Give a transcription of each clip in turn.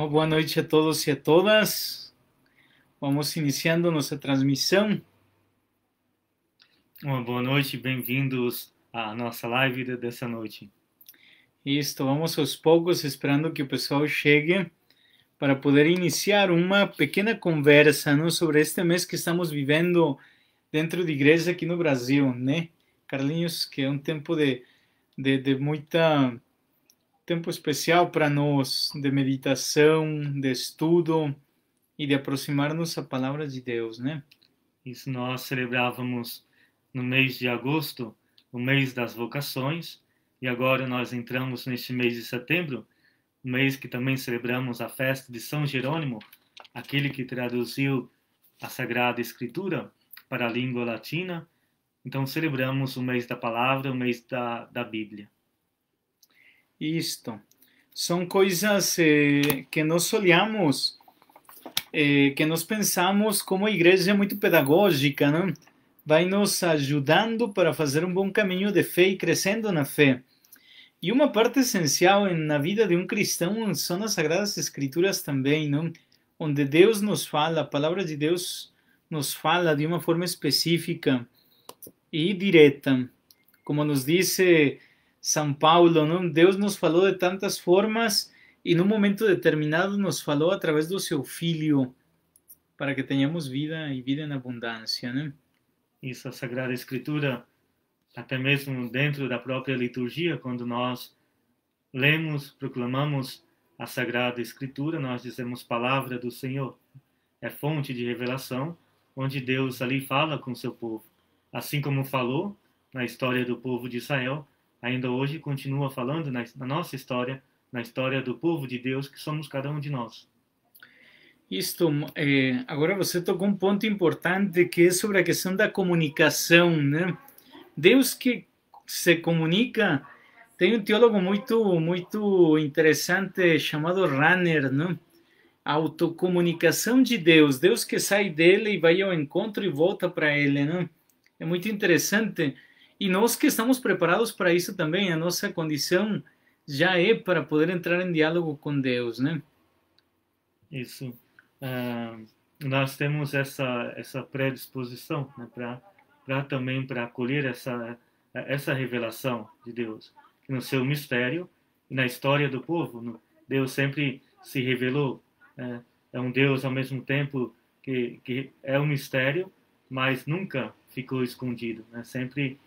Uma boa noite a todos e a todas. Vamos iniciando nossa transmissão. Uma boa noite, bem-vindos à nossa live dessa noite. Isto, vamos aos poucos, esperando que o pessoal chegue para poder iniciar uma pequena conversa, não, sobre este mês que estamos vivendo dentro de igreja aqui no Brasil, né? Carlinhos, que é um tempo de muita tempo especial para nós, de meditação, de estudo e de aproximar-nos à palavra de Deus, né? Isso nós celebrávamos no mês de agosto, o mês das vocações, e agora nós entramos neste mês de setembro, o mês que também celebramos a festa de São Jerônimo, aquele que traduziu a Sagrada Escritura para a língua latina. Então celebramos o mês da palavra, o mês da Bíblia. Isto. São coisas que nós olhamos, que nós pensamos como a igreja é muito pedagógica, não? Vai nos ajudando para fazer um bom caminho de fé e crescendo na fé. E uma parte essencial na vida de um cristão são as Sagradas Escrituras também, não? Onde Deus nos fala, a palavra de Deus nos fala de uma forma específica e direta. Como nos disse São Paulo, não? Deus nos falou de tantas formas e num momento determinado nos falou através do seu Filho para que tenhamos vida e vida em abundância, né? Isso, a Sagrada Escritura, até mesmo dentro da própria liturgia, quando nós lemos, proclamamos a Sagrada Escritura, nós dizemos palavra do Senhor. É fonte de revelação, onde Deus ali fala com o seu povo. Assim como falou na história do povo de Israel, ainda hoje continua falando na nossa história, na história do povo de Deus, que somos cada um de nós. Isto, agora você tocou um ponto importante que é sobre a questão da comunicação, né? Deus que se comunica, tem um teólogo muito interessante chamado Ranner, né? A autocomunicação de Deus, Deus que sai dele e vai ao encontro e volta para ele, né? É muito interessante. E nós que estamos preparados para isso também, a nossa condição já é para poder entrar em diálogo com Deus, né? Isso. Nós temos essa predisposição, né, também para acolher essa revelação de Deus, que no seu mistério e na história do povo, Deus sempre se revelou. É um Deus ao mesmo tempo que é um mistério, mas nunca ficou escondido, né? Sempre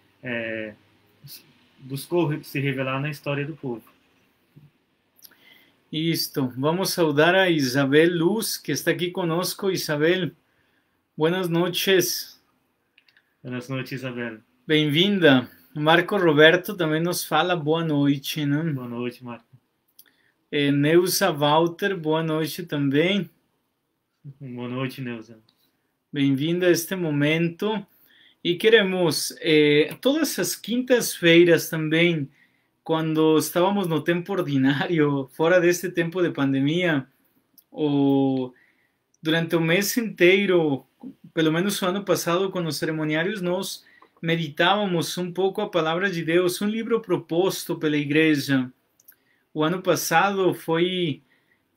buscou se revelar na história do povo. Isto, vamos saudar a Isabel Luz, que está aqui conosco. Isabel, buenas noches. Buenas noites, Isabel. Bem-vinda. Marco Roberto também nos fala boa noite, né? Boa noite, Marco. Neuza Walter, boa noite também. Boa noite, Neuza. Bem-vinda a este momento. E queremos, todas as quintas-feiras também, quando estávamos no tempo ordinário, fora deste tempo de pandemia, ou durante o mês inteiro, pelo menos o ano passado, com os cerimoniários, nós meditávamos um pouco a palavra de Deus, um livro proposto pela igreja. O ano passado foi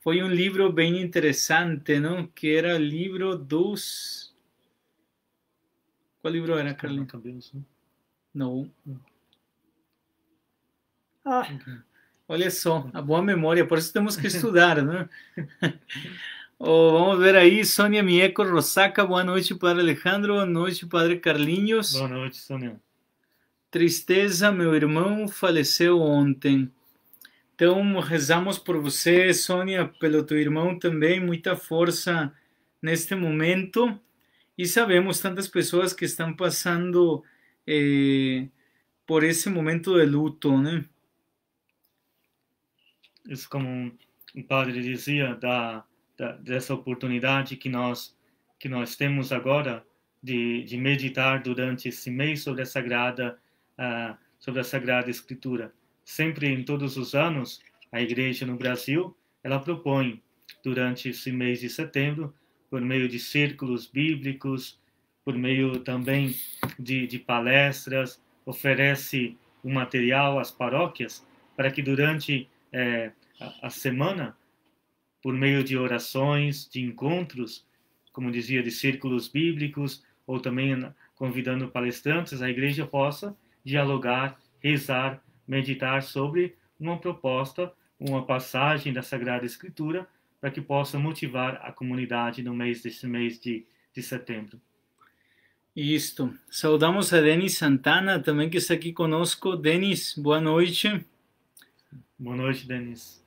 um livro bem interessante, não? Que era o livro dos... Qual livro era, Carlinhos? Não. Olha só, a boa memória, por isso temos que estudar, né? Vamos ver aí, Sônia Mieco Rosaca, boa noite, Padre Alejandro, boa noite, Padre Carlinhos. Boa noite, Sônia. Tristeza, meu irmão faleceu ontem. Então, rezamos por você, Sônia, pelo teu irmão também, muita força neste momento. E sabemos tantas pessoas que estão passando por esse momento de luto, né? Isso, como o padre dizia, dessa oportunidade que nós temos agora de meditar durante esse mês sobre a Sagrada Escritura. Sempre, em todos os anos, a Igreja no Brasil, ela propõe, durante esse mês de setembro, por meio de círculos bíblicos, por meio também de palestras, oferece um material às paróquias para que durante a semana por meio de orações, de encontros, como dizia, de círculos bíblicos, ou também convidando palestrantes, a igreja possa dialogar, rezar, meditar sobre uma proposta, uma passagem da Sagrada Escritura, para que possa motivar a comunidade no desse mês de setembro. Isto. Saudamos a Denis Santana, também que está aqui conosco. Denis, boa noite. Boa noite, Denis.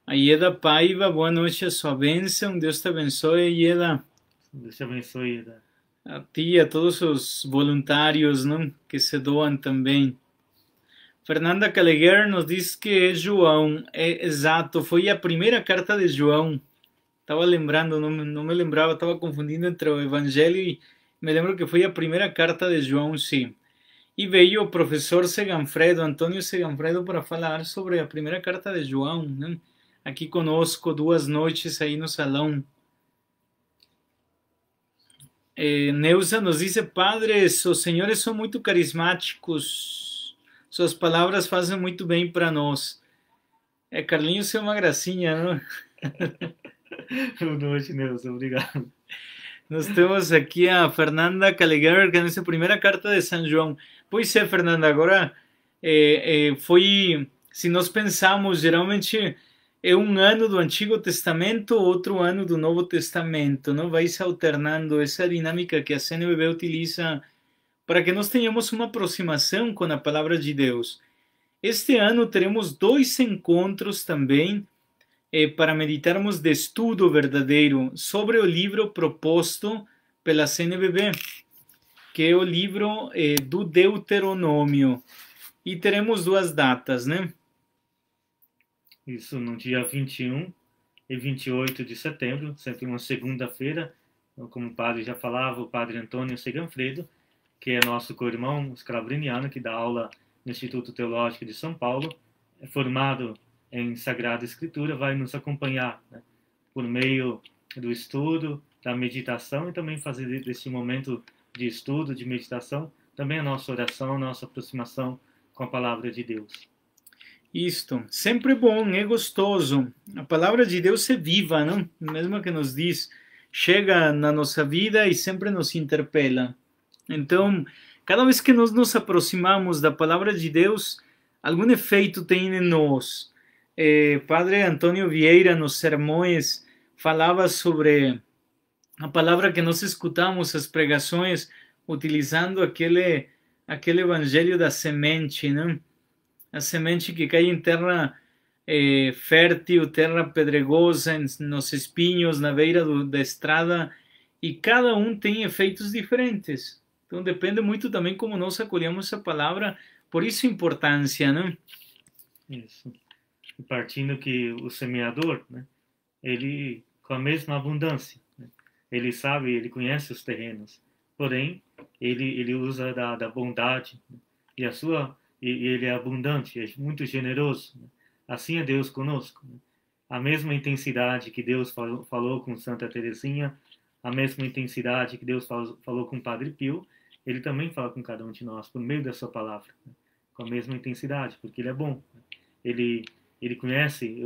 A Ieda Paiva, boa noite, a sua bênção. Deus te abençoe, Ieda. Deus te abençoe, Ieda. A ti e a todos os voluntários, não, que se doam também. Fernanda Caleguer nos diz que é João. É exato, foi a primeira carta de João. Estava lembrando, não me lembrava, estava confundindo entre o Evangelho e me lembro que foi a primeira carta de João, sim. E veio o professor Seganfredo, Antônio Seganfredo, para falar sobre a primeira carta de João, né? Aqui conosco 2 noites aí no salão. Neuza nos diz, padres, os senhores são muito carismáticos, suas palavras fazem muito bem para nós. Carlinhos é uma gracinha, não? Boa noite, Neuza, obrigado. Nós temos aqui a Fernanda Caleguer, que é a nossa primeira carta de São João. Pois é, Fernanda, agora foi, se nós pensamos, geralmente é um ano do Antigo Testamento, outro ano do Novo Testamento, não? Vai se alternando essa dinâmica que a CNBB utiliza para que nós tenhamos uma aproximação com a Palavra de Deus. Este ano teremos 2 encontros também para meditarmos de estudo verdadeiro sobre o livro proposto pela CNBB, que é o livro do Deuteronômio. E teremos 2 datas, né? Isso, no dia 21 e 28 de setembro, sempre uma segunda-feira, como o padre já falava, o padre Antônio Seganfredo, que é nosso co-irmão escalabriniano, que dá aula no Instituto Teológico de São Paulo, é formado em Sagrada Escritura, vai nos acompanhar, né, por meio do estudo, da meditação e também fazer desse momento de estudo, de meditação, também a nossa oração, a nossa aproximação com a Palavra de Deus. Isto, sempre bom, é gostoso. A Palavra de Deus é viva, não? Mesmo que nos diz, chega na nossa vida e sempre nos interpela. Então, cada vez que nós nos aproximamos da Palavra de Deus, algum efeito tem em nós. Padre Antônio Vieira, nos sermões, falava sobre a palavra que nós escutamos, as pregações, utilizando aquele evangelho da semente, não? A semente que cai em terra fértil, terra pedregosa, nos espinhos, na beira da estrada, e cada um tem efeitos diferentes. Então depende muito também como nós acolhemos a palavra, por isso a importância, não? Isso. Partindo que o semeador, né, ele com a mesma abundância, né, ele sabe, ele conhece os terrenos, porém ele usa da bondade, né, e ele é abundante, é muito generoso, né. Assim é Deus conosco, né. A mesma intensidade que Deus falou com Santa Teresinha, a mesma intensidade que Deus falou com o Padre Pio, ele também fala com cada um de nós por meio da sua palavra, né, com a mesma intensidade, porque ele é bom, né. Ele conhece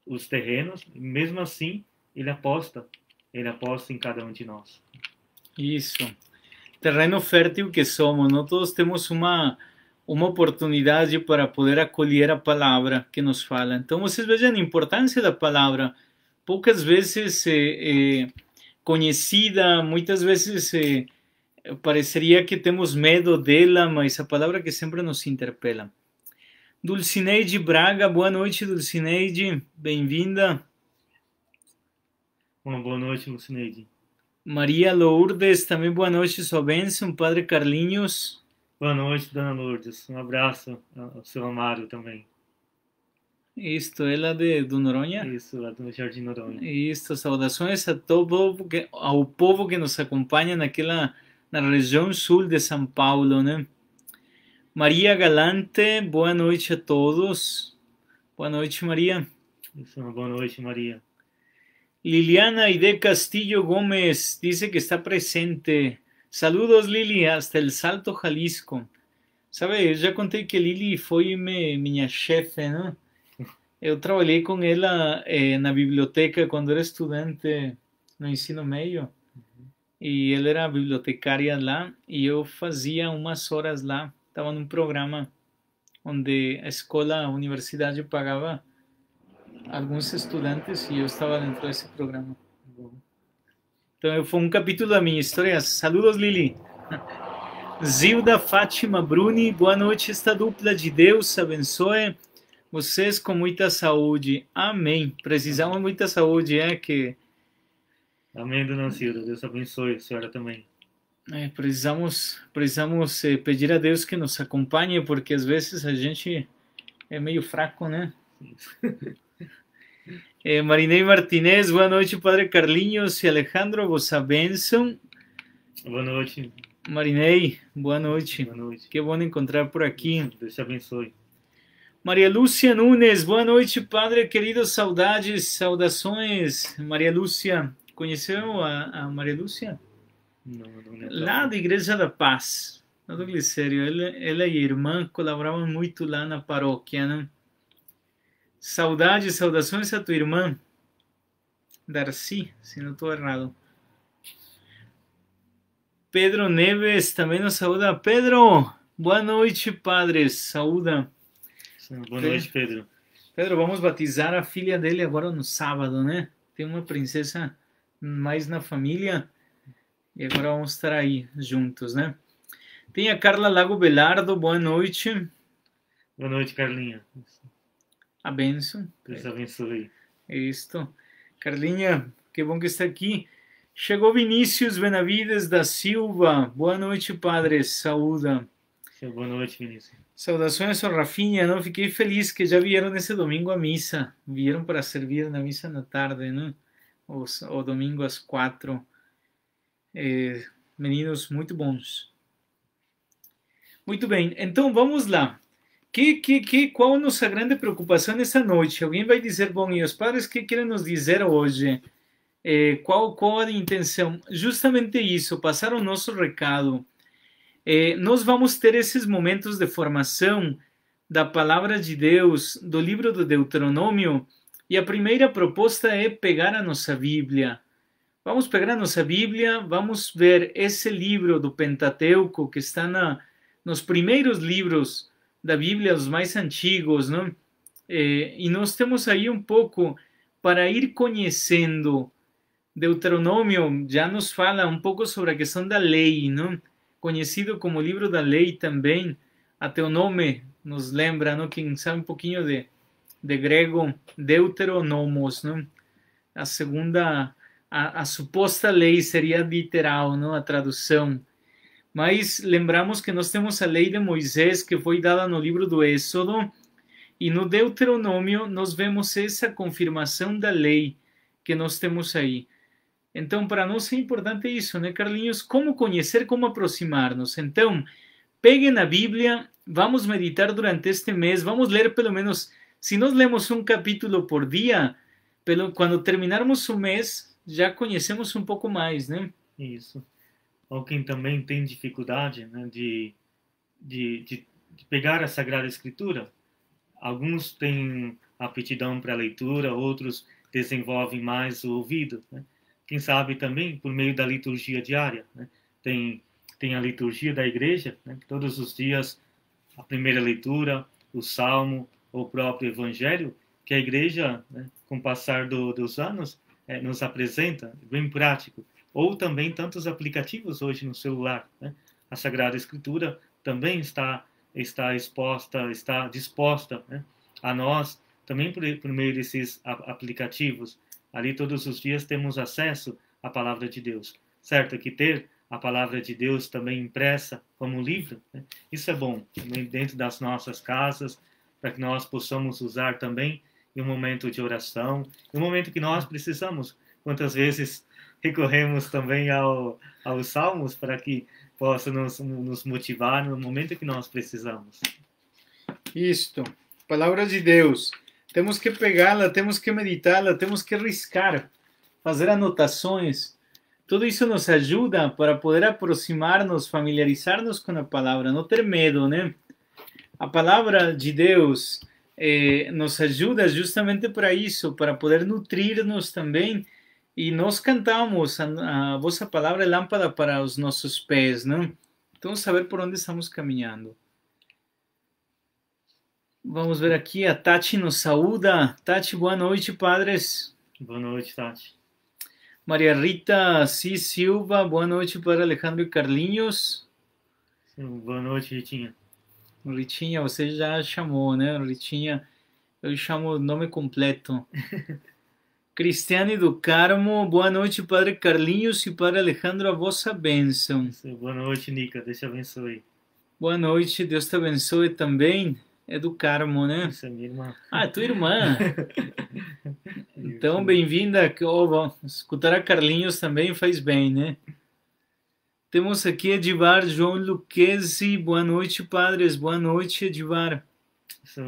os terrenos, e mesmo assim ele aposta em cada um de nós. Isso. Terreno fértil que somos, não todos temos uma oportunidade para poder acolher a palavra que nos fala. Então vocês vejam a importância da palavra, poucas vezes conhecida, muitas vezes pareceria que temos medo dela, mas a palavra que sempre nos interpela. Dulcineide Braga, boa noite, Dulcineide, bem-vinda. Uma boa noite, Dulcineide. Maria Lourdes, também boa noite, sua bênção. Padre Carlinhos. Boa noite, Dona Lourdes. Um abraço ao seu Amário também. Isto, ela do Noronha? Isso, lá do Jardim Noronha. Isto, saudações a todo ao povo que nos acompanha na região sul de São Paulo, né? Maria Galante, boa noite a todos. Boa noite, Maria. Isso, uma boa noite, Maria. Liliana Aide Castillo Gómez dice que está presente. Saludos, Lili, hasta el Salto, Jalisco. Sabe, eu já contei que Lili foi minha chefe, não? Eu trabalhei com ela na biblioteca quando era estudante no ensino médio. E ela era bibliotecária lá e eu fazia umas horas lá. Estava num programa onde a escola, a universidade pagava alguns estudantes e eu estava dentro desse programa. Então foi um capítulo da minha história. Saludos, Lili. Zilda, Fátima, Bruni, boa noite. Esta dupla de Deus abençoe vocês com muita saúde. Amém. Precisamos de muita saúde, que... Amém, dona Zilda. Deus abençoe a senhora também. Precisamos pedir a Deus que nos acompanhe, porque às vezes a gente é meio fraco, né? Marinei Martinez, boa noite, Padre Carlinhos e Alejandro, vossa bênção. Boa noite. Marinei, boa noite. Boa noite. Que bom encontrar por aqui. Deus te abençoe. Maria Lúcia Nunes, boa noite, Padre querido, saudades, saudações. Maria Lúcia, conheceu a Maria Lúcia? Não lá da Igreja da Paz, lá do Glicério. Ela e a irmã colaboravam muito lá na paróquia, né? Saudades, saudações a tua irmã, Darcy, se não estou errado. Pedro Neves também nos saúda. Pedro, boa noite, padre, saúda. Boa noite, Pedro. Pedro, vamos batizar a filha dele agora no sábado, né? Tem uma princesa mais na família. E agora vamos estar aí juntos, né? Tem a Carla Lago Belardo, boa noite. Boa noite, Carlinha. A bênção. Deus abençoe. Isto. Carlinha, que bom que está aqui. Chegou Vinícius Benavides da Silva. Boa noite, padre. Saúda. Boa noite, Vinícius. Saudações ao Rafinha, não? Fiquei feliz que já vieram nesse domingo à missa. Vieram para servir na missa na tarde, né? O domingo às 4. Meninos muito bons. Muito bem, então vamos lá. Qual a nossa grande preocupação nessa noite? Alguém vai dizer, bom, e os padres, o que querem nos dizer hoje? Qual a intenção? Justamente isso, passar o nosso recado. Nós vamos ter esses momentos de formação da palavra de Deus, do livro do Deuteronômio, e a primeira proposta é pegar a nossa Bíblia. Vamos pegar a nossa Bíblia, vamos ver esse livro do Pentateuco, que está nos primeiros livros da Bíblia, os mais antigos, não? E nós temos aí um pouco para ir conhecendo. Deuteronômio já nos fala um pouco sobre a questão da lei, não? Conhecido como livro da lei também, até o nome nos lembra, não? Quem sabe um pouquinho de grego, Deuteronomos, não? A segunda, a suposta lei seria literal, não? A tradução. Mas lembramos que nós temos a lei de Moisés, que foi dada no livro do Êxodo, e no Deuteronômio nós vemos essa confirmação da lei que nós temos aí. Então, para nós é importante isso, né, Carlinhos? Como conhecer, como aproximar-nos. Então, peguem a Bíblia, vamos meditar durante este mês, vamos ler pelo menos, se nós lemos um capítulo por dia, quando terminarmos o mês, já conhecemos um pouco mais, né? Isso. Ou quem também tem dificuldade, né, de pegar a Sagrada Escritura. Alguns têm aptidão para a leitura, outros desenvolvem mais o ouvido, né? Quem sabe também por meio da liturgia diária, né? Tem a liturgia da igreja, né? Todos os dias a primeira leitura, o salmo, o próprio evangelho, que a igreja, né, com o passar dos anos, nos apresenta, bem prático. Ou também tantos aplicativos hoje no celular, né? A Sagrada Escritura também está exposta, está disposta, né, a nós, também por meio desses aplicativos. Ali todos os dias temos acesso à Palavra de Deus. Certo que ter a Palavra de Deus também impressa como livro, né, isso é bom, também dentro das nossas casas, para que nós possamos usar também em um momento de oração, em um momento que nós precisamos. Quantas vezes recorremos também aos salmos para que possa nos motivar no momento que nós precisamos. Isto, palavra de Deus. Temos que pegá-la, temos que meditá-la, temos que riscar, fazer anotações. Tudo isso nos ajuda para poder aproximar-nos, familiarizar-nos com a palavra, não ter medo, né? A palavra de Deus nos ajuda justamente para isso, para poder nutrir-nos também. E nós cantamos, a vossa palavra é lâmpada para os nossos pés, não? Então, saber por onde estamos caminhando. Vamos ver aqui, a Tati nos saúda. Tati, boa noite, padres. Boa noite, Tati. Maria Rita Cis Silva, boa noite para Alejandro e Carlinhos. Boa noite, Ritinha. Ritinha, você já chamou, né? Ritinha, eu chamo o nome completo. Cristiane do Carmo, boa noite, Padre Carlinhos e Padre Alejandro, a vossa bênção. Boa noite, Nica, Deus te abençoe. Boa noite, Deus te abençoe também. É do Carmo, né? Isso é minha irmã. Ah, é tua irmã. Então, bem-vinda. Oh, escutar a Carlinhos também faz bem, né? Temos aqui Edivar João Luquezzi. Boa noite, padres. Boa noite, Edivar.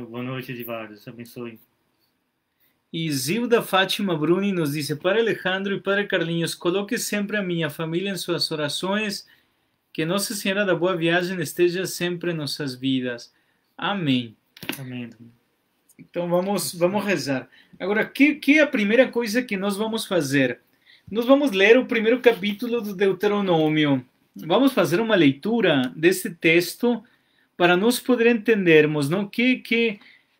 Boa noite, Edivar. Deus te abençoe. E Zilda Fátima Bruni nos diz: Padre Alejandro e Padre Carlinhos, coloque sempre a minha família em suas orações. Que Nossa Senhora da Boa Viagem esteja sempre em nossas vidas. Amém. Amém. Então vamos rezar. Agora, que é a primeira coisa que nós vamos fazer? Nós vamos ler o primeiro capítulo do Deuteronômio. Vamos fazer uma leitura desse texto para nós poder entendermos, não?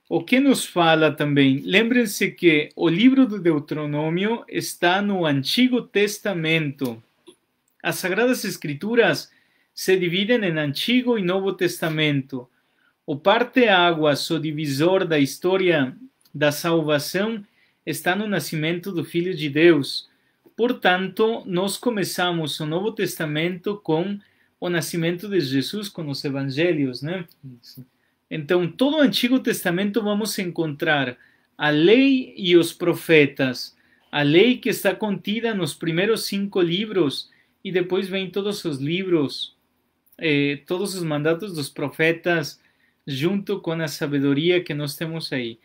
O que nos fala também. Lembrem-se que o livro do Deuteronômio está no Antigo Testamento. As Sagradas Escrituras se dividem em Antigo e Novo Testamento. O parte-águas, o divisor da história da salvação, está no nascimento do Filho de Deus. Portanto, nós começamos o Novo Testamento com o nascimento de Jesus, com os Evangelhos, né? Então, todo o Antigo Testamento vamos encontrar a lei e os profetas. A lei que está contida nos primeiros 5 livros e depois vem todos os livros, todos os mandatos dos profetas, junto com a sabedoria que nós temos aí.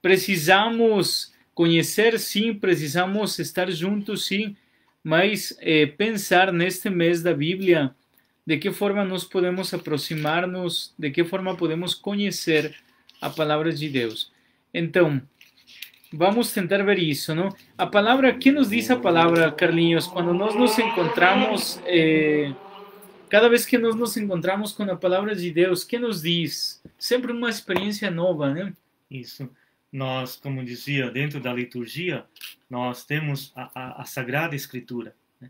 Precisamos conhecer, sim, precisamos estar juntos, sim, mas pensar neste mês da Bíblia, de que forma nós podemos aproximar-nos, de que forma podemos conhecer a palavra de Deus. Então, vamos tentar ver isso, não? A palavra, que nos diz a palavra, Carlinhos, quando nós nos encontramos... Cada vez que nós nos encontramos com a palavra de Deus, que nos diz? Sempre uma experiência nova, né? Isso. Nós, como dizia, dentro da liturgia, nós temos a Sagrada Escritura. Né?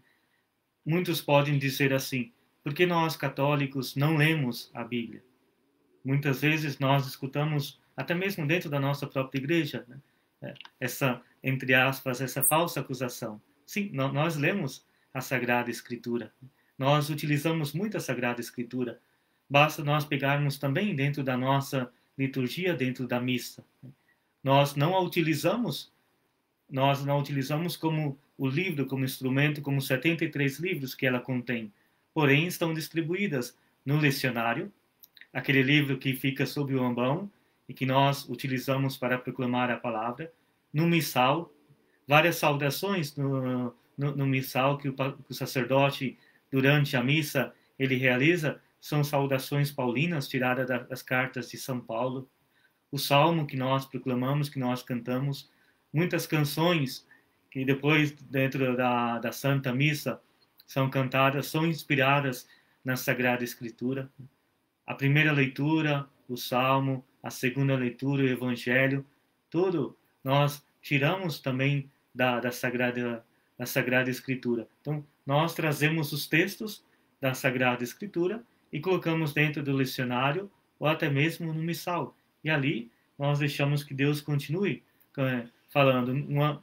Muitos podem dizer assim, por que nós católicos não lemos a Bíblia? Muitas vezes nós escutamos, até mesmo dentro da nossa própria igreja, né? Essa, entre aspas, essa falsa acusação. Sim, nós lemos a Sagrada Escritura. Nós utilizamos muito a Sagrada Escritura. Basta nós pegarmos também dentro da nossa liturgia, dentro da missa. Nós não a utilizamos, como o livro, como instrumento, como 73 livros que ela contém. Porém, estão distribuídas no lecionário, aquele livro que fica sob o ambão e que nós utilizamos para proclamar a palavra, no missal, várias saudações no missal que o sacerdote, durante a missa, ele realiza, são saudações paulinas tiradas das cartas de São Paulo. O salmo que nós proclamamos, que nós cantamos, muitas canções que depois, dentro da Santa Missa, são cantadas, são inspiradas na Sagrada Escritura. A primeira leitura, o salmo, a segunda leitura, o evangelho, tudo nós tiramos também da Sagrada Escritura. Então, nós trazemos os textos da Sagrada Escritura e colocamos dentro do lecionário ou até mesmo no missal. E ali nós deixamos que Deus continue falando uma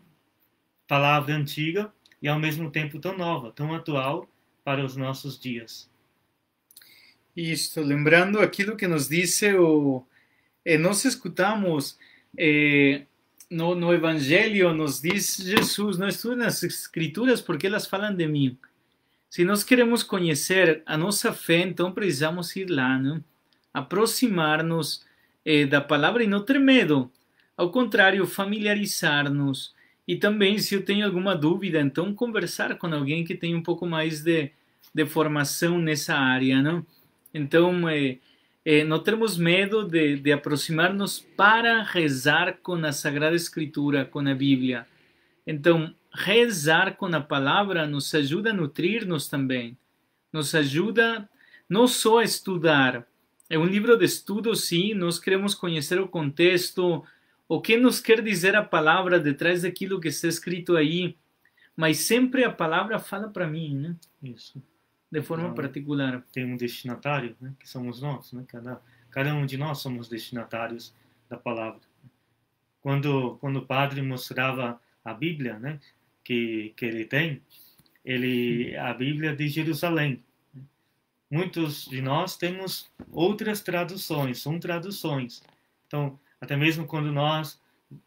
palavra antiga e ao mesmo tempo tão nova, tão atual para os nossos dias. Isso, lembrando aquilo que nos disse nós escutamos no Evangelho, nos diz Jesus, não estude nas Escrituras porque elas falam de mim. Se nós queremos conhecer a nossa fé, então precisamos ir lá, não? Aproximar-nos da palavra e não ter medo. Ao contrário, familiarizar-nos. E também, se eu tenho alguma dúvida, então conversar com alguém que tem um pouco mais de formação nessa área, não? Então, não termos medo de aproximar-nos para rezar com a Sagrada Escritura, com a Bíblia. Então, rezar com a palavra nos ajuda a nutrir-nos também. Nos ajuda não só a estudar. É um livro de estudo, sim, nós queremos conhecer o contexto, o que nos quer dizer a palavra detrás daquilo que está escrito aí, mas sempre a palavra fala para mim, né? Isso. De forma particular. Tem um destinatário, né, que somos nós, né? Cada um de nós somos destinatários da palavra. Quando o padre mostrava a Bíblia, né, que ele tem, a Bíblia de Jerusalém. Muitos de nós temos outras traduções, são traduções. Então, até mesmo quando nós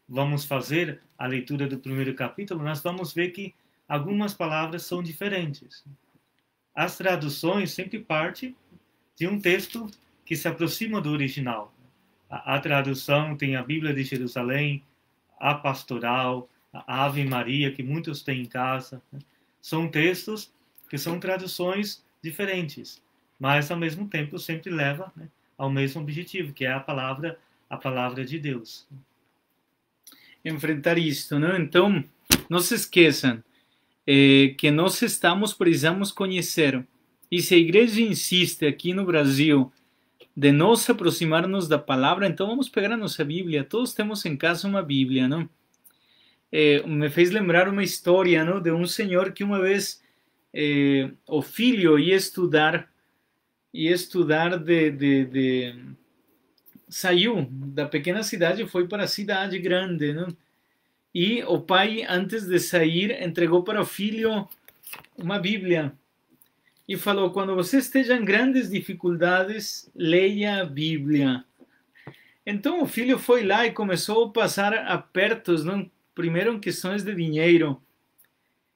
vamos fazer a leitura do primeiro capítulo, nós vamos ver que algumas palavras são diferentes. As traduções sempre partem de um texto que se aproxima do original. A tradução tem a Bíblia de Jerusalém, a Pastoral, a Ave Maria, que muitos têm em casa. São textos que são traduções diferentes, mas ao mesmo tempo sempre leva, né, ao mesmo objetivo, que é a palavra de Deus. Enfrentar isto, né? Então, não se esqueçam que nós precisamos conhecer. E se a igreja insiste aqui no Brasil de nos aproximarmos da palavra, então vamos pegar a nossa Bíblia. Todos temos em casa uma Bíblia, não? Me fez lembrar uma história, não, de um senhor que uma vez o filho ia estudar saiu da pequena cidade e foi para a cidade grande, não? E o pai, antes de sair, entregou para o filho uma Bíblia e falou: quando você esteja em grandes dificuldades, leia a Bíblia. Então o filho foi lá e começou a passar apertos, não? Primeiro em questões de dinheiro.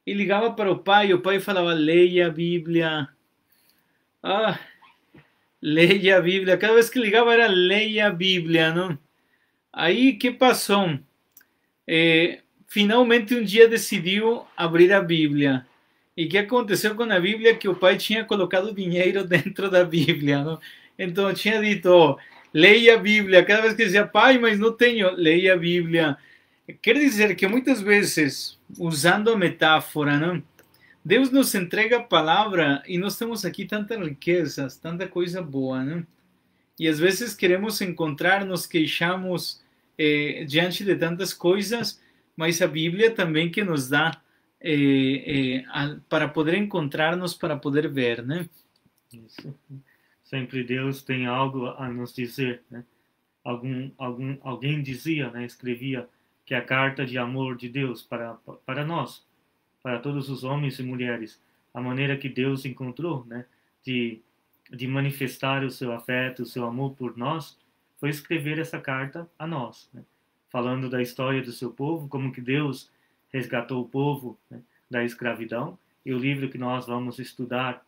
E ligava para o pai falava: leia a Bíblia. Leia a Bíblia. Cada vez que ligava era leia a Bíblia, não? Aí, que passou? Finalmente um dia decidiu abrir a Bíblia. E o que aconteceu com a Bíblia? Que o pai tinha colocado dinheiro dentro da Bíblia, não? Então tinha dito: leia a Bíblia. Cada vez que dizia: pai, mas não tenho, leia a Bíblia. Quer dizer que muitas vezes, usando a metáfora, não? Deus nos entrega a palavra e nós temos aqui tantas riquezas, tanta coisa boa, não? E às vezes queremos encontrar, nos queixamos diante de tantas coisas, mas a Bíblia também que nos dá para poder encontrar-nos, para poder ver, né? Isso. Sempre Deus tem algo a nos dizer, né? Alguém dizia, né, escrevia que a carta de amor de Deus para nós, para todos os homens e mulheres, a maneira que Deus encontrou, né, de manifestar o seu afeto, o seu amor por nós, foi escrever essa carta a nós, né, falando da história do seu povo, como que Deus resgatou o povo, né, da escravidão. E o livro que nós vamos estudar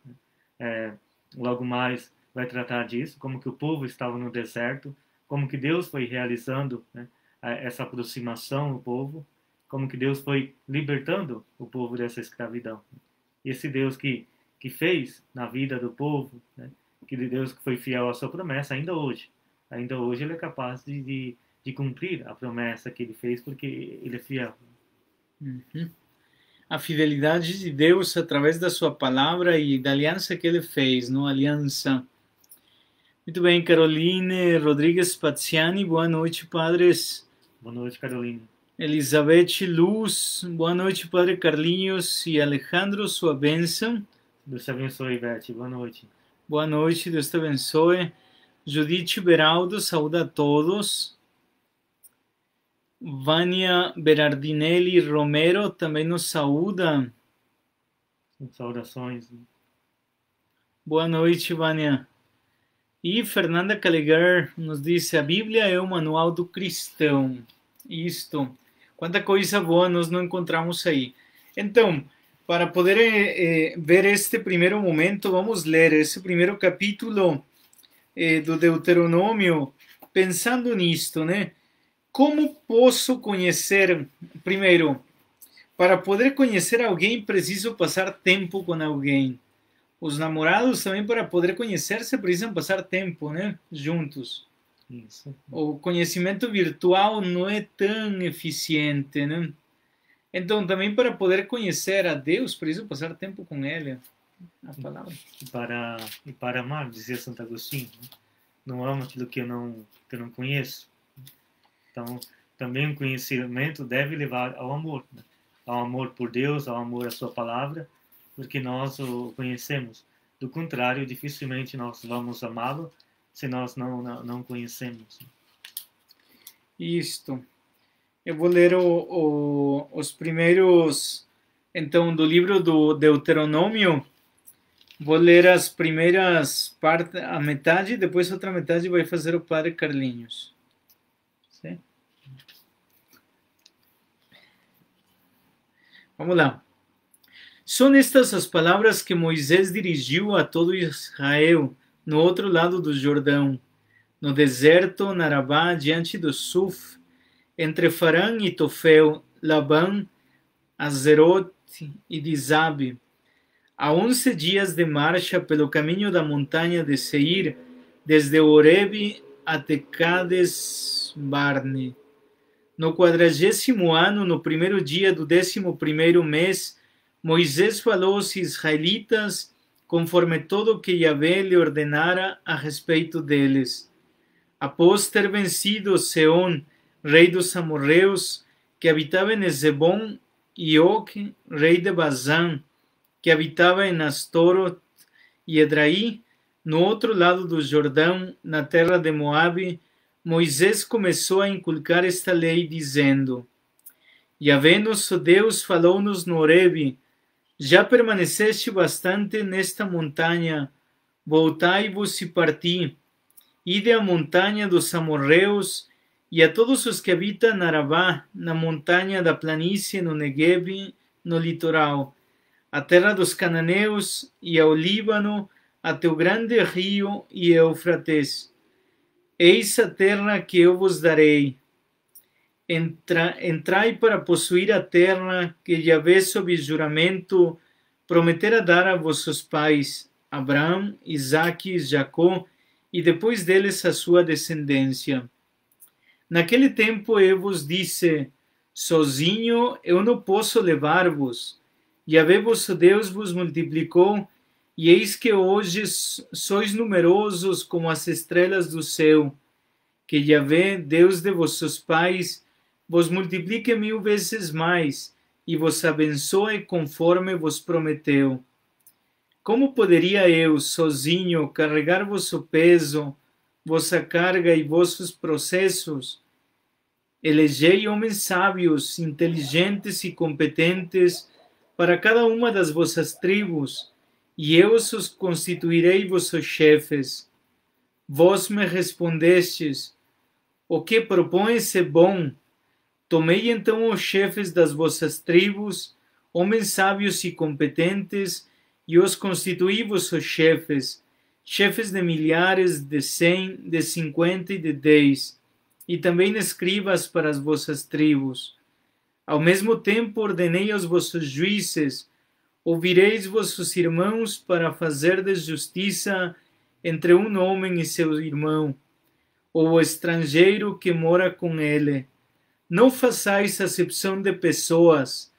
logo mais vai tratar disso, como que o povo estava no deserto, como que Deus foi realizando, né, essa aproximação ao povo, como que Deus foi libertando o povo dessa escravidão. E esse Deus que fez na vida do povo, né, que Deus que foi fiel à sua promessa, ainda hoje ele é capaz de cumprir a promessa que ele fez, porque ele é fiel. Uhum. A fidelidade de Deus através da sua palavra e da aliança que ele fez, não? Aliança. Muito bem, Caroline Rodrigues Paziani, boa noite, padres. Boa noite, Caroline. Elizabeth Luz, boa noite, Padre Carlinhos e Alejandro, sua bênção. Deus te abençoe, Beth, boa noite. Boa noite, Deus te abençoe. Judite Beraldo, saúda a todos. Vânia Berardinelli Romero também nos saúda. Saudações. Boa noite, Vânia. E Fernanda Calegar nos disse: a Bíblia é o manual do cristão. Isto. Quanta coisa boa nós não encontramos aí. Então, para poder ver este primeiro momento, vamos ler esse primeiro capítulo do Deuteronômio, pensando nisto, né? Como posso conhecer? Primeiro, para poder conhecer alguém, preciso passar tempo com alguém. Os namorados também para poder conhecer-se precisam passar tempo, né? Juntos. Isso. O conhecimento virtual não é tão eficiente, né? Então, também para poder conhecer a Deus, preciso passar tempo com Ele. A palavra. E para amar, dizia Santo Agostinho, né? Não amo aquilo que eu não conheço. Então, também o conhecimento deve levar ao amor, né? Ao amor por Deus, ao amor à sua palavra, porque nós o conhecemos. Do contrário, dificilmente nós vamos amá-lo se nós não conhecemos. Isto. Eu vou ler os primeiros, então, do livro do Deuteronômio. Vou ler as primeiras partes, a metade, depois a outra metade vai fazer o padre Carlinhos. Sim? Vamos lá. São estas as palavras que Moisés dirigiu a todo Israel no outro lado do Jordão, no deserto, na Arabá, diante do Suf, entre Farã e Tofel, Labã, Azerot e Dizabe, a 11 dias de marcha pelo caminho da montanha de Seir, desde Horeb até Cades Barne. No 40º ano, no primeiro dia do 11º mês, Moisés falou aos israelitas conforme todo o que Yahvé lhe ordenara a respeito deles. Após ter vencido Seom, rei dos amorreus, que habitava em Ezebom, e Og, rei de Bazã, que habitava em Astorot e Edraí, no outro lado do Jordão, na terra de Moabe, Moisés começou a inculcar esta lei, dizendo: Yahvé nosso Deus falou-nos no Horebe: já permaneceste bastante nesta montanha, voltai-vos e parti, ide à montanha dos amorreus e a todos os que habitam na Arabá, na montanha da planície, no Negueb, no litoral, a terra dos cananeus e ao Líbano, até o grande rio e Eufrates. Eis a terra que eu vos darei. Entrai para possuir a terra que Yahvé, sob juramento, prometera dar a vossos pais, Abraão, Isaque e Jacó, e depois deles a sua descendência. Naquele tempo eu vos disse: sozinho eu não posso levar-vos. Yahvé vosso Deus vos multiplicou, e eis que hoje sois numerosos como as estrelas do céu. Que Yahvé, Deus de vossos pais, vos multiplique 1000 vezes mais, e vos abençoe conforme vos prometeu. Como poderia eu, sozinho, carregar vosso peso, vossa carga e vossos processos? Elegei homens sábios, inteligentes e competentes para cada uma das vossas tribos, e eu os constituirei vossos chefes. Vós me respondestes: o que propões é bom. Tomei então os chefes das vossas tribos, homens sábios e competentes, e os constituí vossos chefes, chefes de milhares, de 100, de 50 e de 10, e também escribas para as vossas tribos. Ao mesmo tempo ordenei aos vossos juízes: ouvireis vossos irmãos para fazerdes justiça entre um homem e seu irmão, ou o estrangeiro que mora com ele. Não façais acepção de pessoas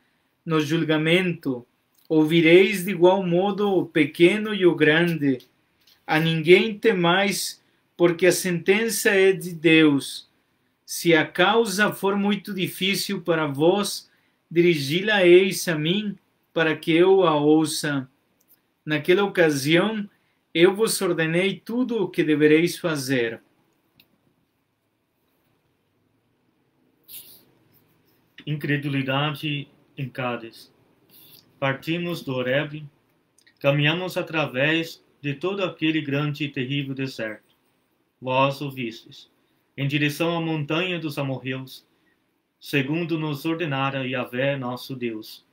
no julgamento. Ouvireis de igual modo o pequeno e o grande. A ninguém temais, porque a sentença é de Deus. Se a causa for muito difícil para vós, dirigi-la-eis a mim, para que eu a ouça. Naquela ocasião, eu vos ordenei tudo o que devereis fazer. Incredulidade em Cádiz. Partimos do Horebe, caminhamos através de todo aquele grande e terrível deserto. Vós o vistes, em direção à montanha dos amorreus, segundo nos ordenara Yahvé nosso Deus.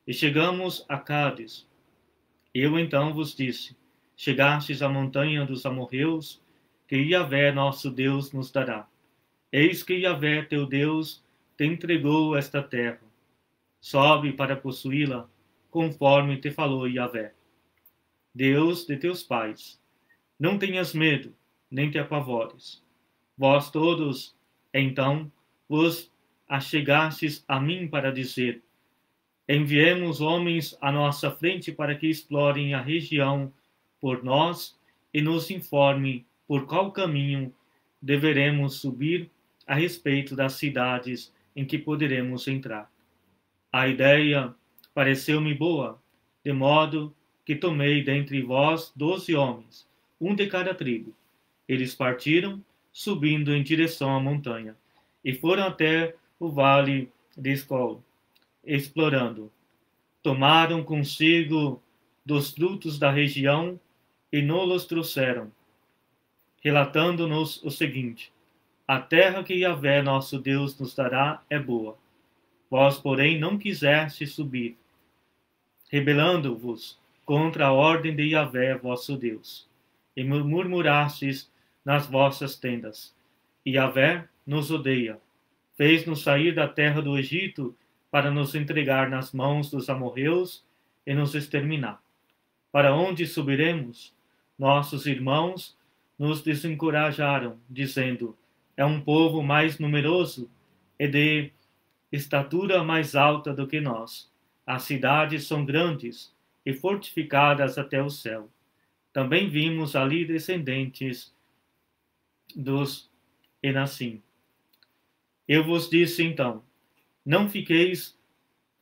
E chegamos a Cádiz. Eu então vos disse: chegastes à montanha dos amorreus, que Yahvé nosso Deus nos dará. Eis que Yahvé teu Deus te entregou esta terra. Sobe para possuí-la, conforme te falou Yahvé. Deus de teus pais. Não tenhas medo, nem te apavores. Vós todos, então, vos achegastes a mim para dizer: enviemos homens à nossa frente para que explorem a região por nós e nos informem por qual caminho deveremos subir a respeito das cidades em que poderemos entrar. A ideia pareceu-me boa, de modo que tomei dentre vós 12 homens, um de cada tribo. Eles partiram, subindo em direção à montanha, e foram até o vale de Escol, explorando. Tomaram consigo dos frutos da região e nos trouxeram, relatando-nos o seguinte: a terra que Yahvé, nosso Deus, nos dará é boa. Vós, porém, não quisestes subir, rebelando-vos contra a ordem de Yahvé, vosso Deus, e murmurastes nas vossas tendas. E Yahvé nos odeia, fez-nos sair da terra do Egito para nos entregar nas mãos dos amorreus e nos exterminar. Para onde subiremos? Nossos irmãos nos desencorajaram, dizendo: é um povo mais numeroso e de estatura mais alta do que nós. As cidades são grandes e fortificadas até o céu. Também vimos ali descendentes dos Enassim. Eu vos disse então: não fiqueis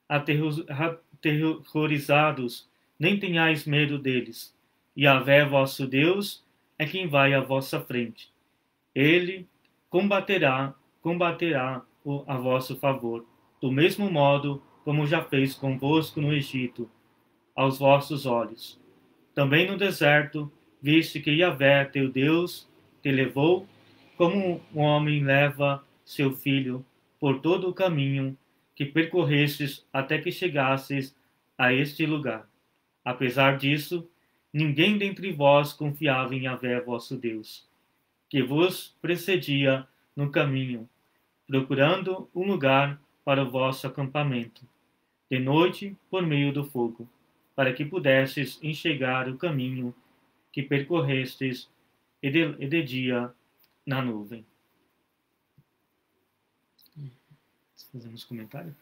aterrorizados, nem tenhais medo deles. Yahvé, vosso Deus, é quem vai à vossa frente. Ele combaterá a vosso favor, do mesmo modo como já fez convosco no Egito, aos vossos olhos. Também no deserto, viste que Yahvé, teu Deus, te levou, como um homem leva seu filho, por todo o caminho que percorrestes até que chegasses a este lugar. Apesar disso, ninguém dentre vós confiava em Yahvé, vosso Deus, que vos precedia no caminho, procurando um lugar para o vosso acampamento, de noite por meio do fogo, para que pudesses enxergar o caminho que percorrestes, e de dia na nuvem. Fazemos comentário?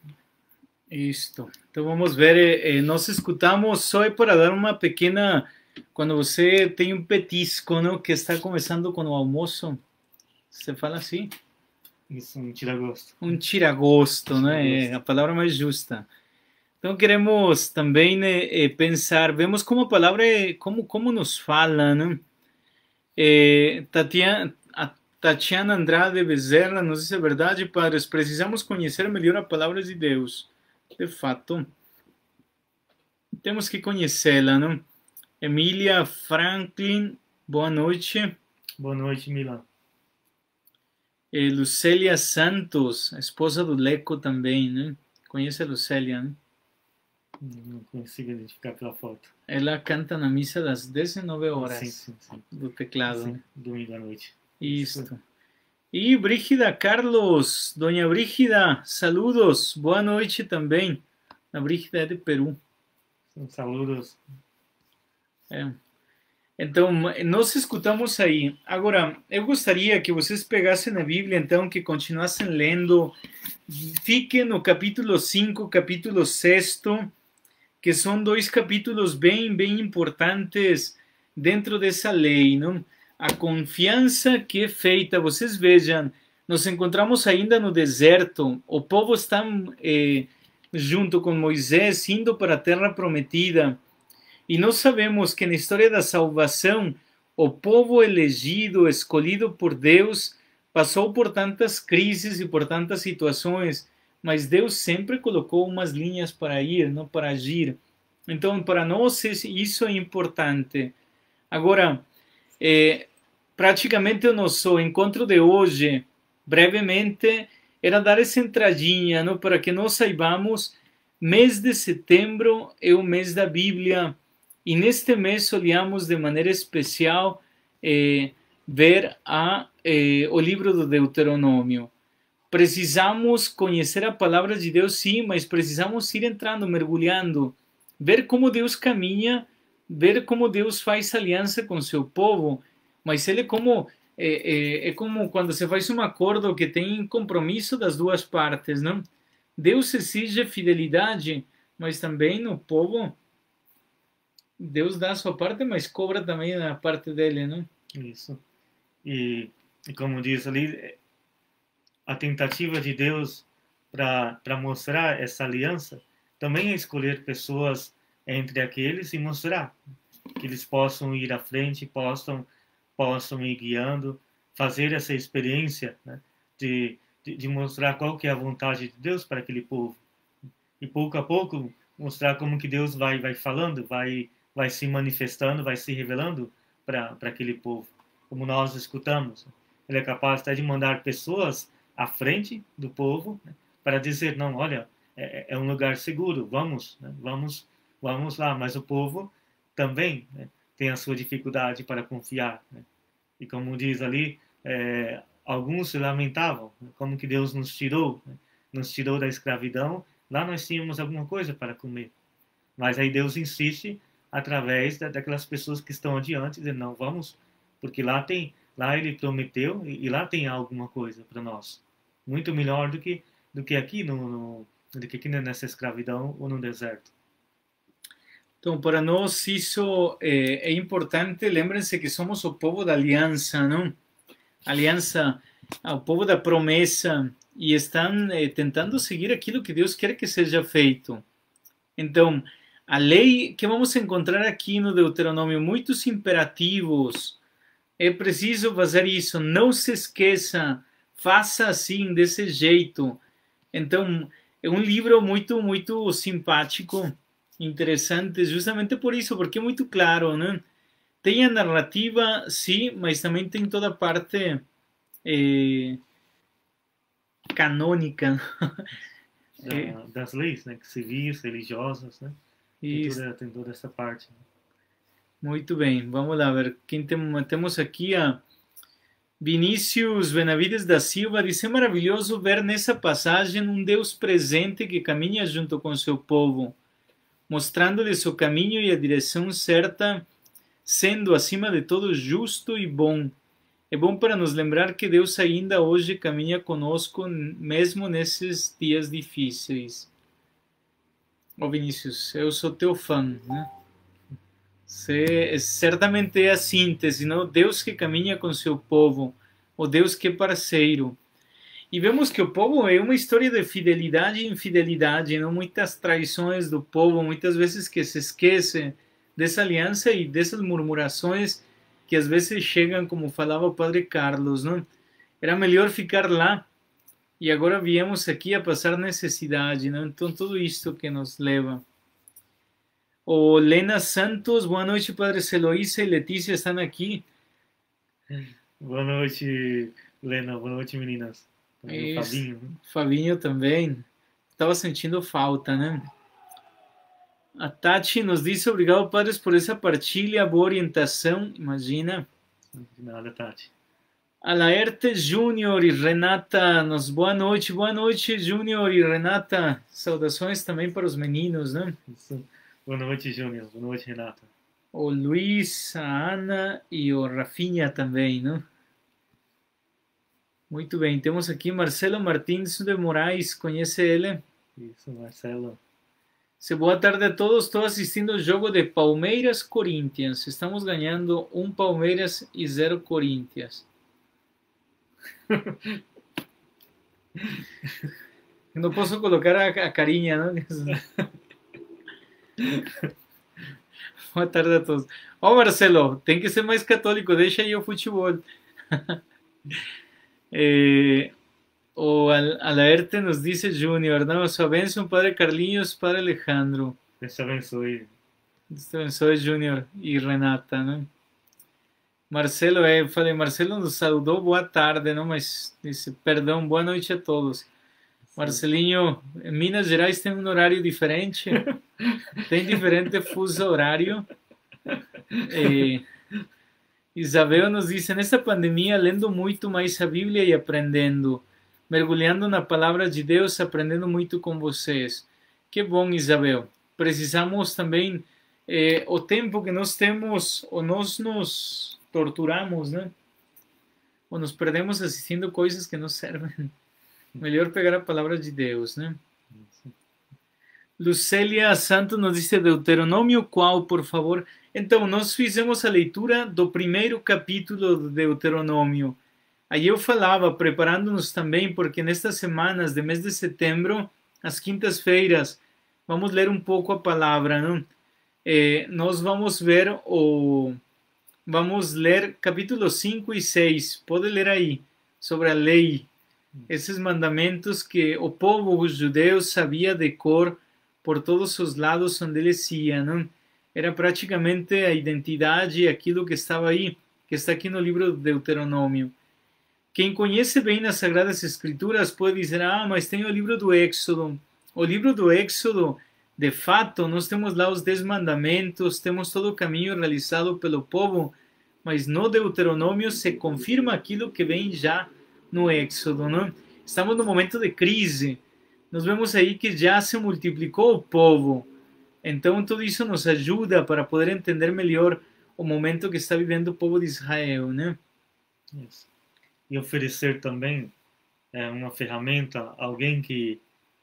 Isto. Então vamos ver, nós escutamos só para dar uma pequena, quando você tem um petisco, não, que está começando com o almoço, você fala assim? Isso, um tira-gosto. Um tira-gosto, né? É a palavra mais justa. Então queremos também pensar, vemos como a palavra, como nos fala, né? Tatiana Andrade Bezerra nos diz: é verdade, padres, precisamos conhecer melhor a palavra de Deus. De fato, temos que conhecê-la, não? Emília Franklin, boa noite. Boa noite, Mila. Lucélia Santos, esposa do Leco também, né? Conhece a Lucélia, né? Não consigo identificar pela foto. Ela canta na missa das 19 horas sim. do teclado. Sim, domingo à noite. Isso. E Brígida Carlos, Dona Brígida, saludos, boa noite também. A Brígida é de Peru. Saludos. Então, nós escutamos aí. Agora, eu gostaria que vocês pegassem a Bíblia, então, que continuassem lendo. Fiquem no capítulo 5, capítulo 6, que são dois capítulos bem importantes dentro dessa lei, não? A confiança que é feita, vocês vejam, nos encontramos ainda no deserto, o povo está junto com Moisés indo para a terra prometida, e nós sabemos que na história da salvação, o povo elegido, escolhido por Deus, passou por tantas crises e por tantas situações, mas Deus sempre colocou umas linhas para ir, não para agir. Então, para nós isso é importante. Agora, praticamente o nosso encontro de hoje, brevemente, era dar essa entradinha, não, para que nós saibamos, mês de setembro é o mês da Bíblia, e neste mês olhamos de maneira especial ver o livro do Deuteronômio. Precisamos conhecer a palavra de Deus, sim, mas precisamos ir entrando, mergulhando, ver como Deus caminha ver como Deus faz aliança com seu povo, mas ele é como quando se faz um acordo que tem compromisso das duas partes, não? Deus exige fidelidade, mas também o povo, Deus dá a sua parte, mas cobra também a parte dele, não? Isso. E como diz ali, a tentativa de Deus para mostrar essa aliança também é escolher pessoas entre aqueles e mostrar que eles possam ir à frente, possam ir guiando, fazer essa experiência, né, de mostrar qual que é a vontade de Deus para aquele povo. E pouco a pouco mostrar como que Deus vai falando, vai se manifestando, vai se revelando para aquele povo. Como nós escutamos, ele é capaz até de mandar pessoas à frente do povo, né, para dizer, não, olha, é um lugar seguro, vamos, né, vamos lá. Mas o povo também, né, tem a sua dificuldade para confiar, né? E como diz ali, alguns se lamentavam, né, como que Deus nos tirou, né, nos tirou da escravidão. Lá nós tínhamos alguma coisa para comer, mas aí Deus insiste através daquelas pessoas que estão adiante, dizendo, não, vamos, porque lá ele prometeu e lá tem alguma coisa para nós, muito melhor do que aqui do que aqui nessa escravidão ou no deserto. Então, para nós isso é importante. Lembrem-se que somos o povo da aliança, não? Aliança, o povo da promessa, e estão tentando seguir aquilo que Deus quer que seja feito. Então, a lei que vamos encontrar aqui no Deuteronômio, muitos imperativos, é preciso fazer isso, não se esqueça, faça assim, desse jeito. Então, é um livro muito, muito simpático, interessante, justamente por isso, porque é muito claro, né? Tem a narrativa, sim, mas também tem toda a parte canônica. Das leis, né? Civis, religiosas, né? Tem toda essa parte. Muito bem, vamos lá ver. Quem temos aqui a Vinícius Benavides da Silva. Diz: é maravilhoso ver nessa passagem um Deus presente que caminha junto com seu povo, mostrando-lhe seu caminho e a direção certa, sendo acima de tudo justo e bom. É bom para nos lembrar que Deus ainda hoje caminha conosco, mesmo nesses dias difíceis. Ó Vinícius, eu sou teu fã, né? Certamente é a síntese, não? Deus que caminha com seu povo, o Deus que é parceiro. E vemos que o povo é uma história de fidelidade e infidelidade, não? Muitas traições do povo, muitas vezes que se esquece dessa aliança e dessas murmurações que às vezes chegam, como falava o Padre Carlos, não? Era melhor ficar lá e agora viemos aqui a passar necessidade, não? Então tudo isto que nos leva. O Lena Santos, boa noite, Padres Eloísa e Letícia estão aqui. Boa noite, Lena, boa noite, meninas. Fabinho. Fabinho também. Estava sentindo falta, né? A Tati nos diz: obrigado, padres, por essa partilha, boa orientação. Imagina. De nada, Tati. A Laerte Júnior e Renata, boa noite, Júnior e Renata. Saudações também para os meninos, né? Isso. Boa noite, Júnior. Boa noite, Renata. O Luiz, a Ana e o Rafinha também, né? Muito bem, temos aqui Marcelo Martins de Moraes, conhece ele? Isso, Marcelo. Boa tarde a todos, estou assistindo ao jogo de Palmeiras Corinthians. Estamos ganhando 1 Palmeiras e 0 Corinthians. Não posso colocar a carinha, não? Boa tarde a todos. Ó, Marcelo, tem que ser mais católico, deixa aí o futebol. O Alaerte nos dice Junior, ¿no? Su bendición, Padre Carlinhos, Padre Alejandro. Deus te abençoe. Deus te abençoe, Junior e Renata, né? Marcelo, falei, Marcelo nos saudou, boa tarde, não? Mas disse, perdão, boa noite a todos. Sim. Marcelinho, em Minas Gerais tem um horário diferente, tem diferente fuso horário. Isabel nos diz, nessa pandemia, lendo muito mais a Bíblia e aprendendo, mergulhando na palavra de Deus, aprendendo muito com vocês. Que bom, Isabel. Precisamos também o tempo que nós temos, ou nós nos torturamos, né? Ou nos perdemos assistindo coisas que não servem. Melhor pegar a palavra de Deus, né? Lucélia Santos nos disse Deuteronômio qual, por favor? Então, nós fizemos a leitura do primeiro capítulo do Deuteronômio. Aí eu falava, preparando-nos também, porque nestas semanas de mês de setembro, às quintas-feiras, vamos ler um pouco a palavra, não? Nós vamos ver vamos ler capítulo 5 e 6. Pode ler aí, sobre a lei. Esses mandamentos que o povo, os judeus, sabia de cor por todos os lados onde eles iam, não? Era praticamente a identidade, aquilo que estava aí, que está aqui no livro do Deuteronômio. Quem conhece bem as Sagradas Escrituras pode dizer, mas tem o livro do Éxodo. O livro do Éxodo, de fato, nós temos lá os 10 mandamentos, temos todo o caminho realizado pelo povo, mas no Deuteronômio se confirma aquilo que vem já no Éxodo, não? Estamos no momento de crise. Nós vemos aí que já se multiplicou o povo. Então, tudo isso nos ajuda para poder entender melhor o momento que está vivendo o povo de Israel, né? Isso. E oferecer também uma ferramenta a alguém que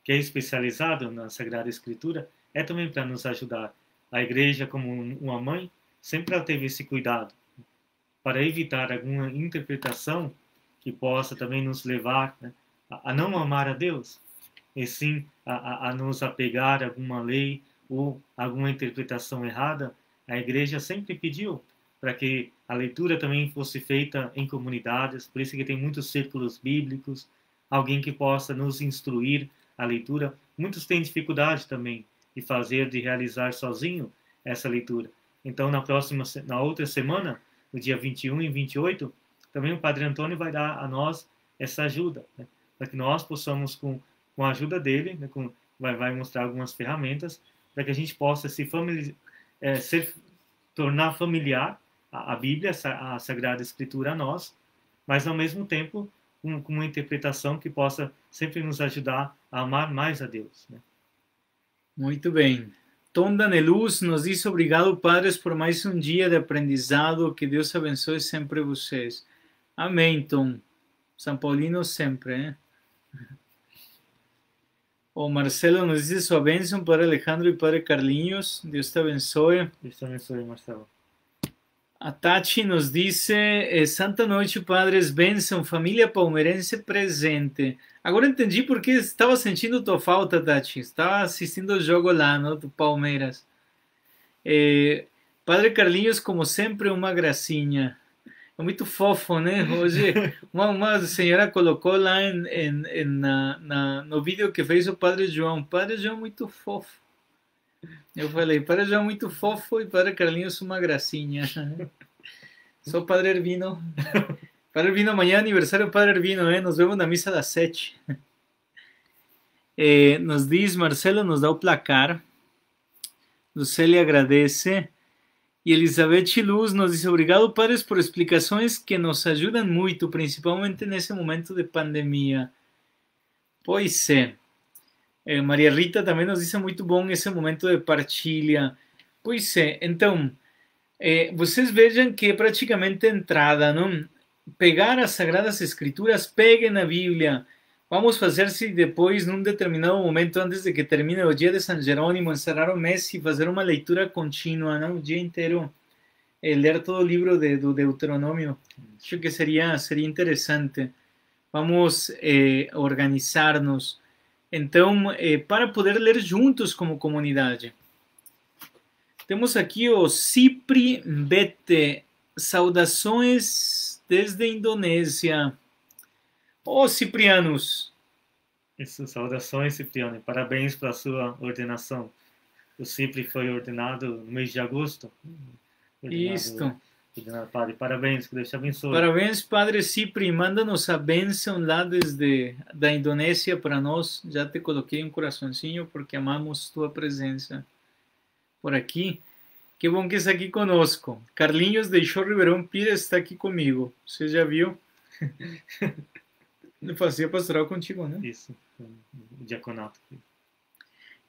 é especializado na Sagrada Escritura, é também para nos ajudar. A igreja, como uma mãe, sempre ela teve esse cuidado para evitar alguma interpretação que possa também nos levar, né, a não amar a Deus, e sim a nos apegar a alguma lei ou alguma interpretação errada. A igreja sempre pediu para que a leitura também fosse feita em comunidades, por isso que tem muitos círculos bíblicos, alguém que possa nos instruir a leitura. Muitos têm dificuldade também de realizar sozinho essa leitura. Então, na outra semana, no dia 21 e 28, também o Padre Antônio vai dar a nós essa ajuda, né, para que nós possamos, com a ajuda dele, né, vai mostrar algumas ferramentas, para que a gente possa tornar familiar a Bíblia, a Sagrada Escritura a nós, mas ao mesmo tempo com uma interpretação que possa sempre nos ajudar a amar mais a Deus, né? Muito bem. Tom Daneluz nos diz obrigado, padres, por mais um dia de aprendizado. Que Deus abençoe sempre vocês. Amém, Tom. São Paulino sempre, né? O Marcelo nos diz sua bênção, Padre Alejandro e Padre Carlinhos. Deus te abençoe. Deus te abençoe, Marcelo. A Tati nos disse, Santa Noite, Padres, bênção, família palmeirense presente. Agora entendi porque estava sentindo tua falta, Tati. Estava assistindo o jogo lá, no, do Palmeiras. Padre Carlinhos, como sempre, uma gracinha. É muito fofo, né? Hoje, uma senhora colocou lá no vídeo que fez o Padre João. Padre João muito fofo. Eu falei, Padre João muito fofo e Padre Carlinhos uma gracinha. Sou Padre Ervino. Padre Ervino, amanhã é aniversário do Padre Ervino, né? Nos vemos na missa das 7. Nos diz, Marcelo nos dá o placar. Lucélia agradece. E Elizabeth Luz nos diz, obrigado, padres, por explicações que nos ajudam muito, principalmente nesse momento de pandemia. Pois é. Maria Rita também nos disse muito bom esse momento de partilha. Pois é, então, vocês vejam que é praticamente entrada, não? Pegar as Sagradas Escrituras, peguem a Bíblia. Vamos fazer se depois, num determinado momento, antes de que termine o dia de São Jerônimo, encerrar o mês e fazer uma leitura contínua, não? O dia inteiro, ler todo o livro do Deuteronômio. Acho que seria interessante. Vamos organizar-nos. Então, para poder ler juntos como comunidade. Temos aqui o Cipri Bete. Saudações desde a Indonésia. Ciprianos. Isso, saudações, Cipriano. Parabéns pela sua ordenação. O Cipri foi ordenado no mês de agosto. Isto. Padre, parabéns, que Deus te abençoe. Parabéns, Padre Cipri. Manda-nos a bênção lá desde da Indonésia para nós. Já te coloquei um coraçãozinho porque amamos tua presença por aqui. Que bom que está aqui conosco. Carlinhos deixou Ribeirão Pires, está aqui comigo. Você já viu? Eu fazia pastoral contigo, né? Isso, o diaconato.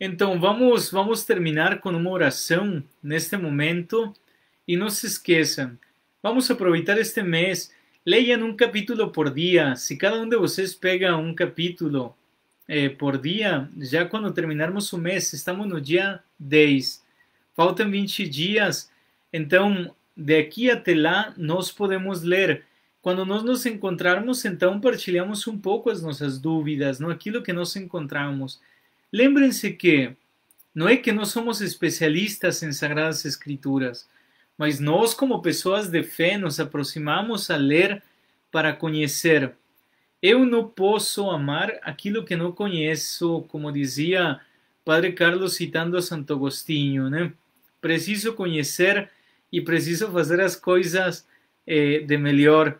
Então, vamos terminar com uma oração neste momento. E não se esqueçam, vamos aproveitar este mês, leiam um capítulo por dia. Se cada um de vocês pega um capítulo por dia, já quando terminarmos o mês, estamos no dia 10. Faltam 20 dias, então, de aqui até lá, nós podemos ler. Quando nós nos encontrarmos, então, partilhamos um pouco as nossas dúvidas, não? Aquilo que nós encontramos. Lembrem-se que não é que nós somos especialistas em Sagradas Escrituras, mas nós, como pessoas de fé, nos aproximamos a ler para conhecer. Eu não posso amar aquilo que não conheço, como dizia Padre Carlos citando Santo Agostinho, né? Preciso conhecer e preciso fazer as coisas de melhor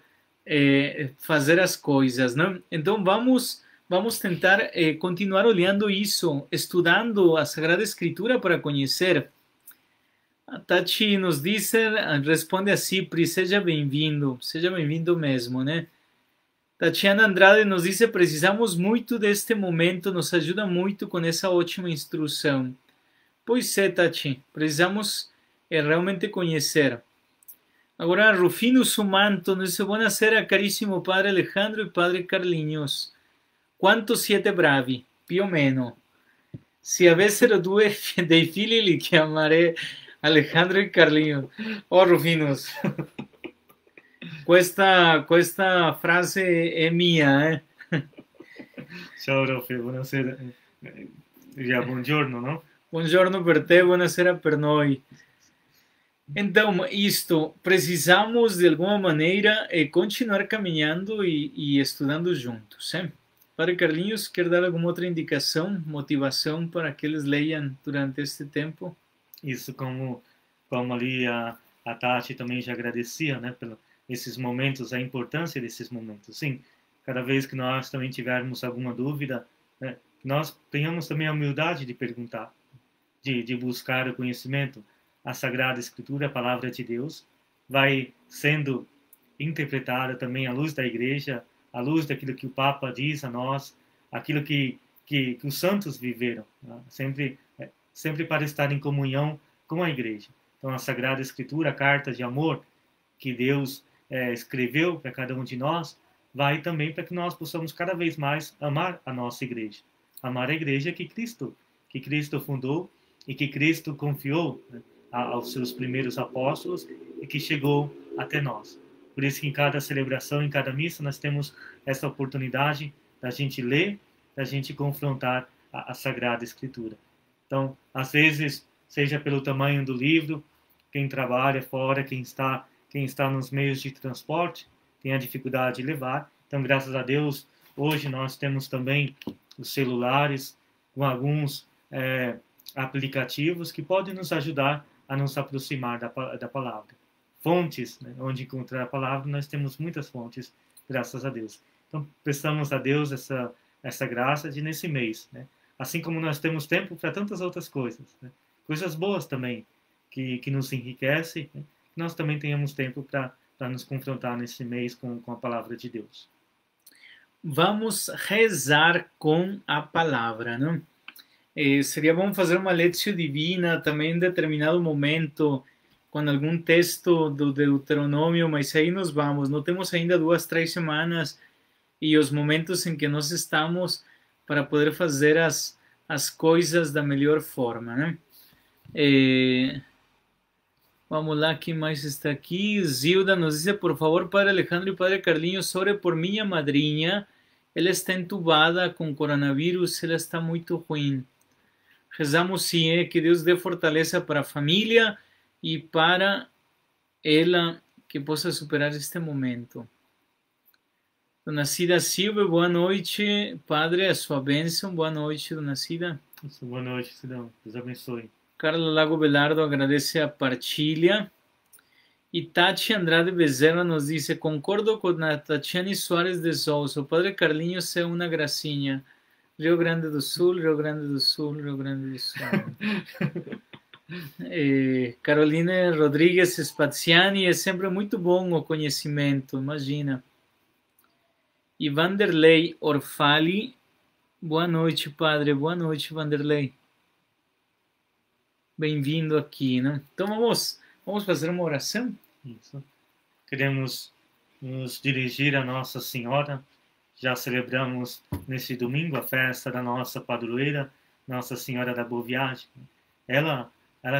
fazer as coisas, né? Então vamos tentar continuar olhando isso, estudando a Sagrada Escritura para conhecer. A Tati nos diz, responde a Cipri, seja bem-vindo mesmo, né? Tatiana Andrade nos diz, precisamos muito deste momento, nos ajuda muito com essa ótima instrução. Pois é, Tati, precisamos realmente conhecer. Agora, Rufino Sumanto nos diz, buonasera, carissimo Padre Alejandro e Padre Carlinhos. Quanto siete bravi, più o meno. Se avessero due dei figli li chiamerei Alejandro e Carlinhos. Oh, Rufinus. Questa frase è mia, Ciao, Rofe, buonasera. Buongiorno, no? Buongiorno per te, buonasera per noi. Então, isto, precisamos de alguma maneira continuar caminhando e estudando juntos. Padre Carlinhos, quer dar alguma outra indicação, motivação para que eles leiam durante este tempo? Isso, como ali a Tati também já agradecia, né, pelos esses momentos, a importância desses momentos. Sim, cada vez que nós também tivermos alguma dúvida, né, nós tenhamos também a humildade de perguntar, de buscar o conhecimento. A Sagrada Escritura, a Palavra de Deus, vai sendo interpretada também à luz da Igreja, à luz daquilo que o Papa diz a nós, aquilo que os santos viveram, né? sempre para estar em comunhão com a Igreja. Então, a Sagrada Escritura, a carta de amor que Deus escreveu para cada um de nós, vai também para que nós possamos cada vez mais amar a nossa Igreja. Amar a Igreja que Cristo fundou e que Cristo confiou, né, aos seus primeiros apóstolos e que chegou até nós. Por isso que em cada celebração, em cada missa, nós temos essa oportunidade da gente ler, da gente confrontar a Sagrada Escritura. Então, às vezes, seja pelo tamanho do livro, quem trabalha fora, quem está nos meios de transporte, tem a dificuldade de levar. Então, graças a Deus, hoje nós temos também os celulares com alguns aplicativos que podem nos ajudar a nos aproximar da palavra. Fontes, né, onde encontrar a palavra, nós temos muitas fontes, graças a Deus. Então, peçamos a Deus essa graça de nesse mês, né, assim como nós temos tempo para tantas outras coisas, né, coisas boas também, que nos enriquecem, né, nós também tenhamos tempo para nos confrontar nesse mês com a palavra de Deus. Vamos rezar com a palavra, não? Seria bom fazer uma leção divina também em determinado momento, com algum texto do Deuteronômio, mas aí nós vamos. Não temos ainda 2, 3 semanas e os momentos em que nós estamos para poder fazer as coisas da melhor forma, né? Vamos lá, quem mais está aqui? Zilda nos diz, por favor, Padre Alejandro e Padre Carlinhos, ore por minha madrinha. Ela está entubada com coronavírus, ela está muito ruim. Rezamos sim, que Deus dê fortaleza para a família e para ela que possa superar este momento. Dona Cida Silva, boa noite, Padre, a sua bênção. Boa noite, Dona Cida. Boa noite, Cidão. Deus abençoe. Carla Lago Belardo agradece a partilha. E Tati Andrade Bezerra nos diz, concordo com a Tatiane Soares de Souza, o Padre Carlinhos é uma gracinha. Rio Grande do Sul, Rio Grande do Sul, Rio Grande do Sul. Carolina Rodrigues Spaziani, é sempre muito bom o conhecimento, imagina. E Vanderlei Orfali, boa noite, Padre, boa noite, Vanderlei. bem-vindo aqui, né? Então vamos fazer uma oração? Isso. Queremos nos dirigir a Nossa Senhora. Já celebramos nesse domingo a festa da nossa padroeira, Nossa Senhora da Boa Viagem. Ela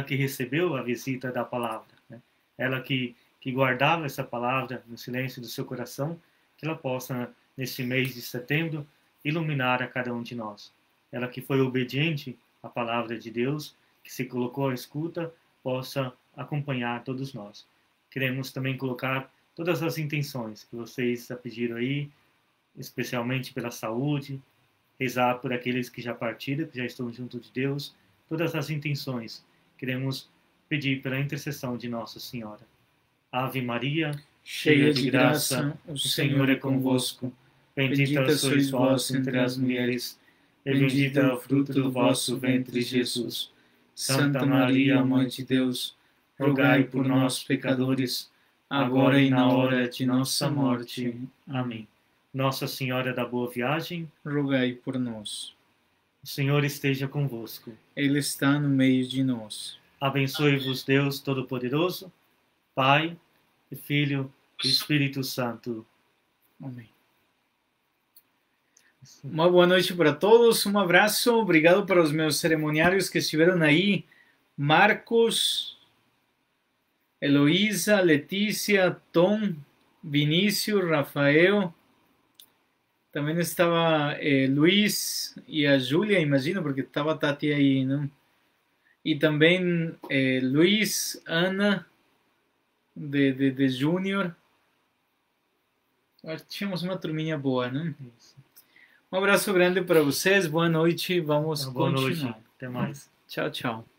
que recebeu a visita da palavra, né? Ela que guardava essa palavra no silêncio do seu coração, que ela possa, neste mês de setembro, iluminar a cada um de nós. Ela que foi obediente à palavra de Deus, que se colocou à escuta, possa acompanhar todos nós. Queremos também colocar todas as intenções que vocês já pediram aí, especialmente pela saúde, rezar por aqueles que já partiram, que já estão junto de Deus, todas as intenções. Queremos pedir pela intercessão de Nossa Senhora. Ave Maria, cheia de graça, o Senhor é convosco. Bendita sois vós entre as mulheres, e bendito é o fruto do vosso ventre, Jesus. Santa Maria, Mãe de Deus, rogai por nós, pecadores, agora e na hora de nossa morte. Amém. Nossa Senhora da Boa Viagem, rogai por nós. O Senhor esteja convosco. Ele está no meio de nós. Abençoe-vos Deus Todo-Poderoso, Pai, e Filho e Espírito Santo. Amém. Uma boa noite para todos, um abraço, obrigado para os meus cerimoniários que estiveram aí, Marcos, Heloísa, Letícia, Tom, Vinícius, Rafael, também estava Luiz e a Júlia, imagino, porque estava a Tati aí, não? E também Luiz, Ana, de Júnior. Tínhamos uma turminha boa, né? Um abraço grande para vocês, boa noite, vamos boa continuar. Noite. Até mais. Tchau, tchau.